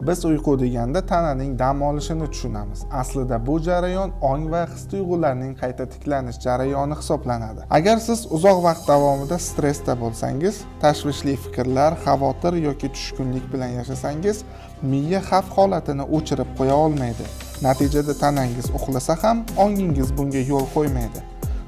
Biz uyqu deganda tananing dam olishini tushunamiz. Aslida bu jarayon ong va his-tuyg'ularning qayta tiklanish jarayoni hisoblanadi. Agar siz uzoq vaqt davomida stressda bo'lsangiz, tashvishli fikrlar, xavotir yoki tushkunlik bilan yashasangiz, miya xavf holatini o'chirib qo'ya olmaydi. Natijada tanangiz uxlasa ham ongingiz bunga yo'l qo'ymaydi.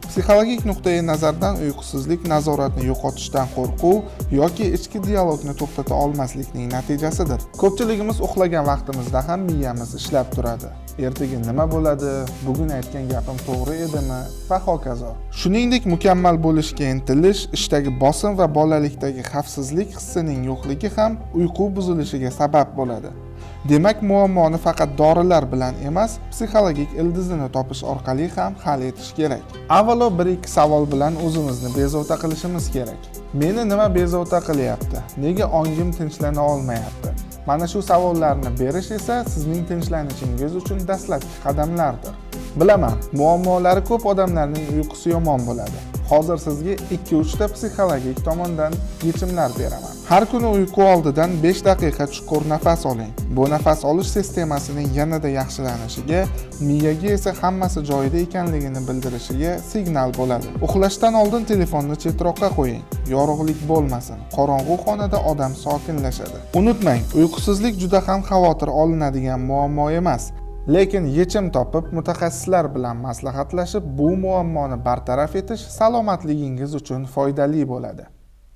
Psixologik nuqtai nazardan uyqusizlik nazoratni yo'qotishdan qo'rquv yoki ichki dialogni to'xtata olmaslikning natijasidir. Ko'pchiligimiz uxlagan vaqtimizda ham miyamiz ishlab turadi. Ertaga nima bo'ladi? Bugun aytgan gapim to'g'ri edimi? Va hokazo. Shuningdek, mukammal bo'lishga intilish, ishdagi bosim va bolalikdagi xavfsizlik hissining yo'qligi ham uyqu buzilishiga sabab bo'ladi. Demak, muammoni faqat dorilar bilan emas, psixologik ildizini topish orqali ham hal etish kerak. Avvalo 1-2 savol bilan o'zimizni bezovta qilishimiz kerak. Meni nima bezovta qilyapti? Nega ongim tinchlana olmayapti? Mana shu savollarni berish esa sizning tinchalanishingiz uchun dastlabki qadamlardir. Bilaman, muammolari ko'p odamlarning uyqusi yomon bo'ladi. Hozir sizga 2-3 ta psixologik tomondan yechimlar beraman. Har kuni uyqu oldidan 5 daqiqa chuqur nafas oling. Bu nafas olish sistemasining yanada yaxshilanishiga, miyaga esa hammasi joyida ekanligini bildirishiga signal bo'ladi. Uxlashdan oldin telefonni chetroqqa qo'ying. Yorug'lik bo'lmasin. Qorong'u xonada odam sokinlashadi. Unutmang, uyqusizlik juda ham xavotir olinadigan muammo emas. Lekin yechim topib, mutaxassislar bilan maslahatlashib, bu muammoni bartaraf etish salomatligingiz uchun foydali bo'ladi.